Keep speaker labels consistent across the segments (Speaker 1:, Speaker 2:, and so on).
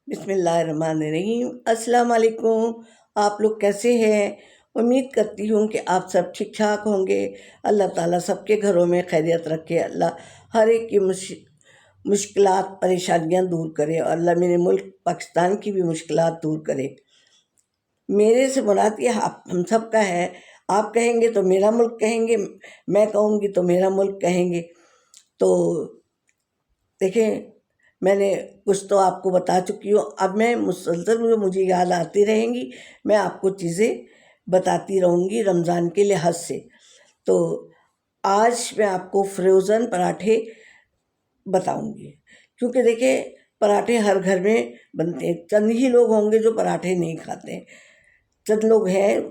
Speaker 1: बिस्मिल्लाहिर्रहमानिर्रहीम। अस्सलाम वालेकुम। आप लोग कैसे हैं? उम्मीद करती हूँ कि आप सब ठीक ठाक होंगे। अल्लाह ताला सबके घरों में खैरियत रखे। अल्लाह हर एक की मुश्किलात परेशानियाँ दूर करे और अल्लाह मेरे मुल्क पाकिस्तान की भी मुश्किलात दूर करे। मेरे से मुराद ये हम सब का है। आप कहेंगे तो मेरा मुल्क कहेंगे, मैं कहूँगी तो मेरा मुल्क कहेंगे। तो देखें, मैंने कुछ तो आपको बता चुकी हूँ। अब मैं मुसलसल जो मुझे याद आती रहेंगी, मैं आपको चीज़ें बताती रहूँगी रमज़ान के लिहाज से। तो आज मैं आपको फ्रोज़न पराठे बताऊँगी, क्योंकि देखिए पराठे हर घर में बनते हैं। चंद ही लोग होंगे जो पराठे नहीं खाते हैं। चंद लोग हैं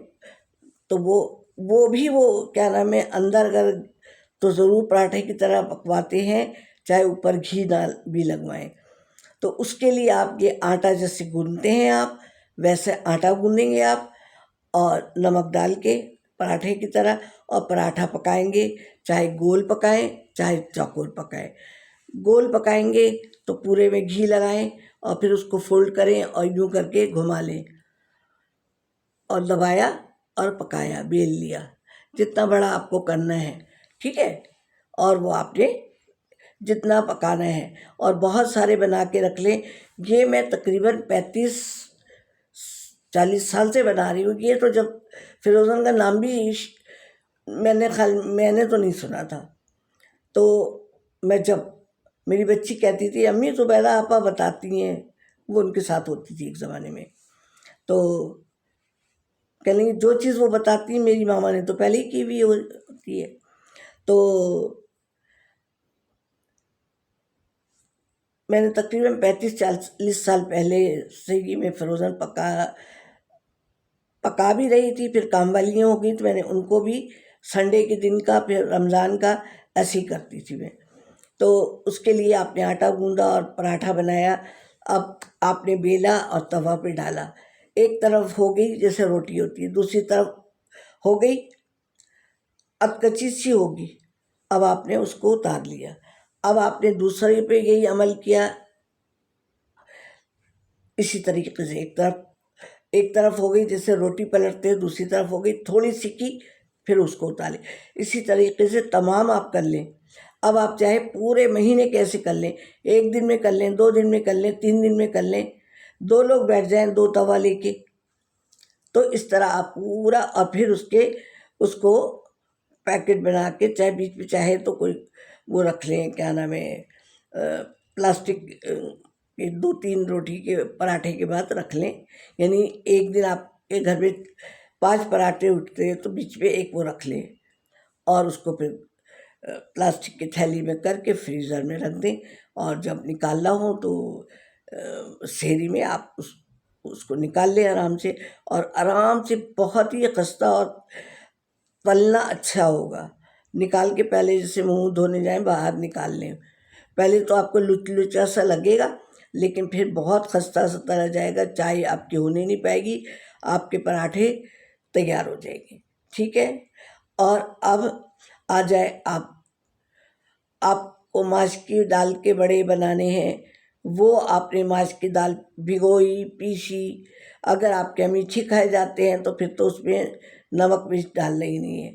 Speaker 1: तो वो भी क्या नाम है, अंदर अगर तो ज़रूर पराठे की तरह पकवाते हैं, चाहे ऊपर घी ना भी लगवाएं। तो उसके लिए आप ये आटा जैसे गूंदते हैं आप, वैसे आटा गूंदेंगे आप और नमक डाल के पराठे की तरह, और पराठा पकाएंगे। चाहे गोल पकाएं चाहे चौकोर पकाएं। गोल पकाएंगे तो पूरे में घी लगाएं और फिर उसको फोल्ड करें और यूँ करके घुमा लें और दबाया और पकाया, बेल लिया। जितना बड़ा आपको करना है, ठीक है। और वो आपने जितना पकाना है, और बहुत सारे बना के रख लें। ये मैं तकरीबन 35-40 साल से बना रही हूँ। ये तो जब फिरोज़न का नाम भी मैंने तो नहीं सुना था। तो मैं जब मेरी बच्ची कहती थी अम्मी ज़ुबैदा आपा बताती हैं, वो उनके साथ होती थी एक ज़माने में, तो कह लेंगे जो चीज़ वो बताती है मेरी मामा ने तो पहले ही की हुई होती है। तो मैंने तकरीबन 35-40 साल पहले से ही मैं फ्रोज़न पका भी रही थी। फिर काम वालियाँ हो गई तो मैंने उनको भी संडे के दिन का, फिर रमज़ान का ऐसे ही करती थी मैं। तो उसके लिए आपने आटा गूंदा और पराठा बनाया। अब आपने बेला और तवा पे डाला। एक तरफ हो गई जैसे रोटी होती है, दूसरी तरफ हो गई अधकच्ची सी होगी। अब आपने उसको उतार लिया। अब आपने दूसरे पे यही अमल किया। इसी तरीके से एक तरफ हो गई जैसे रोटी पलटते हैं, दूसरी तरफ हो गई थोड़ी सी की, फिर उसको उतारें। इसी तरीके से तमाम आप कर लें। अब आप चाहे पूरे महीने कैसे कर लें, 1 दिन में कर लें, 2 दिन में कर लें, 3 दिन में कर लें, 2 लोग बैठ जाएं 2 तवा लेके, तो इस तरह आप पूरा, और फिर उसको पैकेट बना के, चाहे बीच में चाहे तो कोई वो रख लें, क्या नाम है, प्लास्टिक के 2-3 रोटी के पराठे के बाद रख लें। यानी एक दिन आपके घर में 5 पराठे उठते हैं तो बीच में एक वो रख लें, और उसको फिर प्लास्टिक की थैली में करके फ्रीज़र में रख दें। और जब निकालना हो तो सेरी में आप उसको निकाल लें आराम से, और आराम से बहुत ही खस्ता और तलना अच्छा होगा। निकाल के पहले जैसे मुंह धोने जाएं बाहर निकाल लें, पहले तो आपको लुचा सा लगेगा, लेकिन फिर बहुत खस्ता सा तला जाएगा, चाय आपकी होने नहीं पाएगी, आपके पराठे तैयार हो जाएंगे, ठीक है। और अब आ जाए आपको माश की दाल के बड़े बनाने हैं। वो आपने माश की दाल भिगोई, पीसी। अगर आपके यहाँ मीठी खाए जाते हैं तो फिर तो उसमें नमक मिर्च डालना ही नहीं है,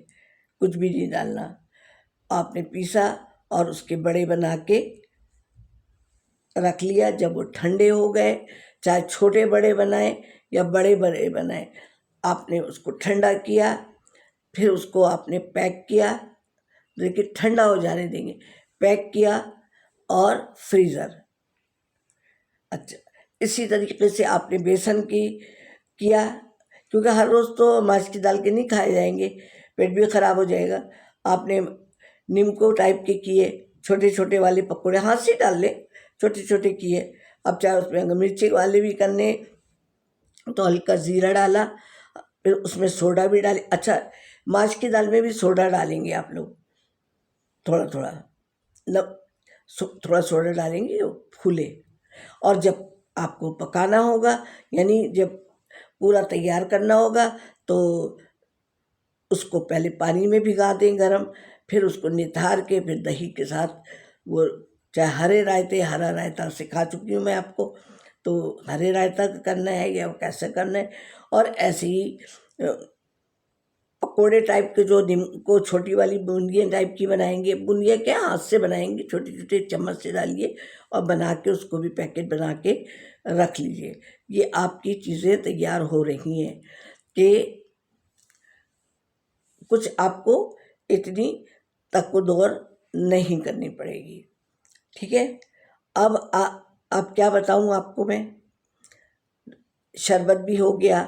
Speaker 1: कुछ भी नहीं डालना। आपने पीसा और उसके बड़े बना के रख लिया। जब वो ठंडे हो गए, चाहे छोटे बड़े बनाएं या बड़े बड़े बनाएं, आपने उसको ठंडा किया, फिर उसको आपने पैक किया। देखिए ठंडा हो जाने देंगे, पैक किया और फ्रीज़र। अच्छा, इसी तरीके से आपने बेसन की किया, क्योंकि हर रोज़ तो माश की दाल के नहीं खाए जाएंगे, पेट भी ख़राब हो जाएगा। आपने निमको टाइप के किए, छोटे छोटे वाले पकौड़े हाथ से डाल लें, छोटे छोटे किए। अब चाहे उसमें अगर मिर्ची वाले भी करने तो हल्का ज़ीरा डाला, फिर उसमें सोडा भी डाले। अच्छा, माश की दाल में भी सोडा डालेंगे आप लोग, थोड़ा थोड़ा थोड़ा सोडा डालेंगे वो फूले। और जब आपको पकाना होगा, यानी जब पूरा तैयार करना होगा, तो उसको पहले पानी में भिगा दें गरम, फिर उसको निथार के फिर दही के साथ वो, चाहे हरा रायता सिखा चुकी हूँ मैं आपको, तो हरे रायता करना है या कैसे करना है। और ऐसे ही पकोड़े टाइप के जो को छोटी वाली बूंदियाँ टाइप की बनाएंगे, बूंदियाँ क्या हाथ से बनाएंगे, छोटे छोटे चम्मच से डालिए और बना के उसको भी पैकेट बना के रख लीजिए। ये आपकी चीज़ें तैयार हो रही हैं कि कुछ आपको इतनी तकदौर नहीं करनी पड़ेगी। ठीक है। अब क्या बताऊँ आपको मैं, शरबत भी हो गया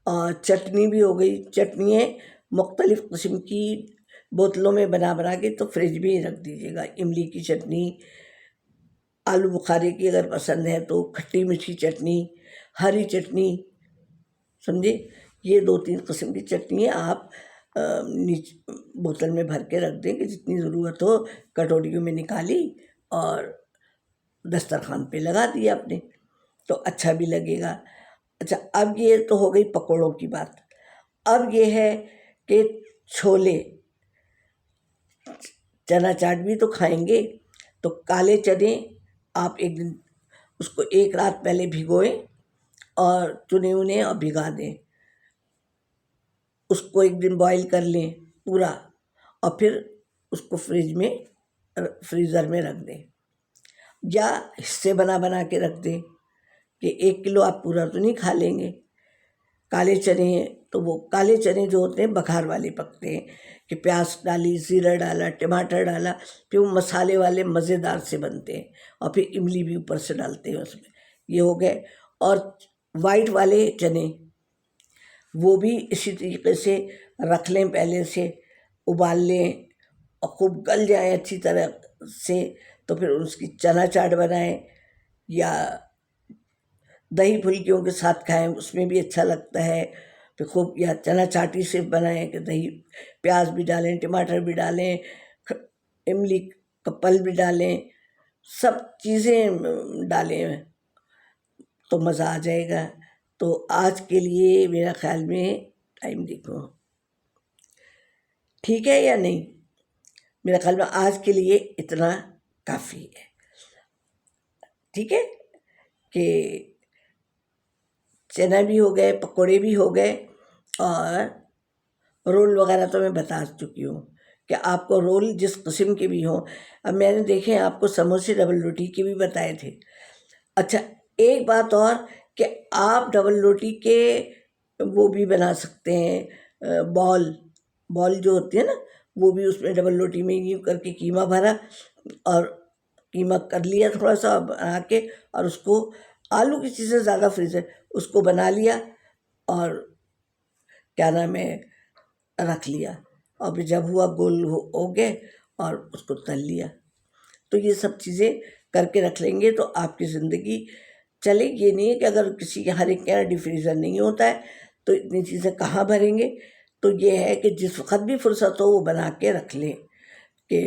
Speaker 1: और चटनी भी हो गई। चटनियाँ मुख्तलिफ़ किस्म की बोतलों में बना बना के तो फ्रिज में ही रख दीजिएगा। इमली की चटनी, आलू बुखारे की अगर पसंद है तो खट्टी मीठी चटनी, हरी चटनी, समझे। ये 2-3 किस्म की चटनियाँ आप बोतल में भर के रख दें कि जितनी ज़रूरत हो कटोरियों में निकाली और दस्तरखान पे लगा दिया आपने, तो अच्छा भी लगेगा। अच्छा, अब ये तो हो गई पकौड़ों की बात। अब ये है कि छोले, चना चाट भी तो खाएंगे, तो काले चने आप एक दिन उसको एक रात पहले भिगोएं और चुने उन्हें और भिगा दें। उसको एक दिन बॉईल कर लें पूरा और फिर उसको फ्रीज़र में रख दें, या हिस्से बना बना के रख दें कि 1 किलो आप पूरा तो नहीं खा लेंगे। काले चने तो वो काले चने जो होते हैं बघार वाले पकते हैं कि प्याज डाली, ज़ीरा डाला, टमाटर डाला, फिर वो मसाले वाले मज़ेदार से बनते हैं और फिर इमली भी ऊपर से डालते हैं उसमें। ये हो गए। और वाइट वाले चने वो भी इसी तरीके से रख लें, पहले से उबाल लें और खूब गल जाए अच्छी तरह से, तो फिर उसकी चना चाट बनाएं या दही फुल्कियों के साथ खाएं, उसमें भी अच्छा लगता है। फिर खूब, या चना चाटी से बनाएं कि दही प्याज भी डालें, टमाटर भी डालें, इमली का पल भी डालें, सब चीज़ें डालें तो मज़ा आ जाएगा। तो आज के लिए मेरा ख्याल में टाइम देखो ठीक है या नहीं, मेरा ख्याल में आज के लिए इतना काफ़ी है। ठीक है कि चना भी हो गए, पकोड़े भी हो गए और रोल वगैरह तो मैं बता चुकी हूँ कि आपको रोल जिस किस्म के भी हों। अब मैंने देखे आपको समोसे डबल रोटी के भी बताए थे। अच्छा, एक बात और कि आप डबल रोटी के वो भी बना सकते हैं, बॉल जो होती है ना, वो भी उसमें डबल रोटी में यूँ करके कीमा भरा और कीमा कर लिया थोड़ा सा बना के, और उसको आलू की चीज़ें ज़्यादा फ्रीज़र उसको बना लिया और क्या नाम है रख लिया, और फिर जब हुआ गोल हो गए और उसको तल लिया। तो ये सब चीज़ें करके रख लेंगे तो आपकी ज़िंदगी चलेगी। ये नहीं है कि अगर किसी के हर एक के यहाँ डीप फ्रीज़र नहीं होता है तो इतनी चीज़ें कहाँ भरेंगे। तो ये है कि जिस वक्त भी फुर्सत हो वो बना के रख लें कि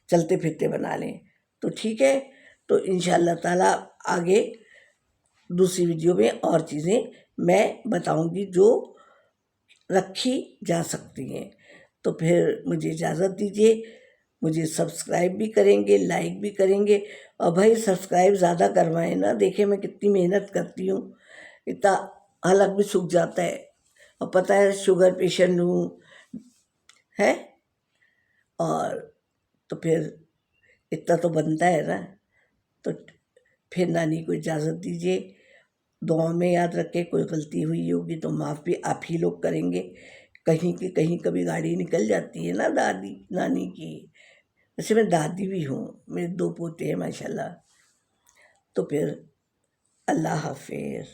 Speaker 1: चलते फिरते बना लें। तो ठीक है, तो इंशाअल्लाह ताला आगे दूसरी वीडियो में और चीज़ें मैं बताऊंगी जो रखी जा सकती हैं। तो फिर मुझे इजाज़त दीजिए। मुझे सब्सक्राइब भी करेंगे, लाइक भी करेंगे, और भाई सब्सक्राइब ज़्यादा करवाएं ना। देखिए मैं कितनी मेहनत करती हूँ, इतना हलक भी सूख जाता है, और पता है शुगर पेशेंट हूँ है, और तो फिर इतना तो बनता है ना। तो फिर नानी को इजाज़त दीजिए। दुआ में याद रखें, कोई गलती हुई होगी तो माफ़ भी आप ही लोग करेंगे। कहीं कभी गाड़ी निकल जाती है ना दादी नानी की। वैसे मैं दादी भी हूँ, मेरे 2 पोते हैं माशाल्लाह। तो फिर अल्लाह हाफिज़।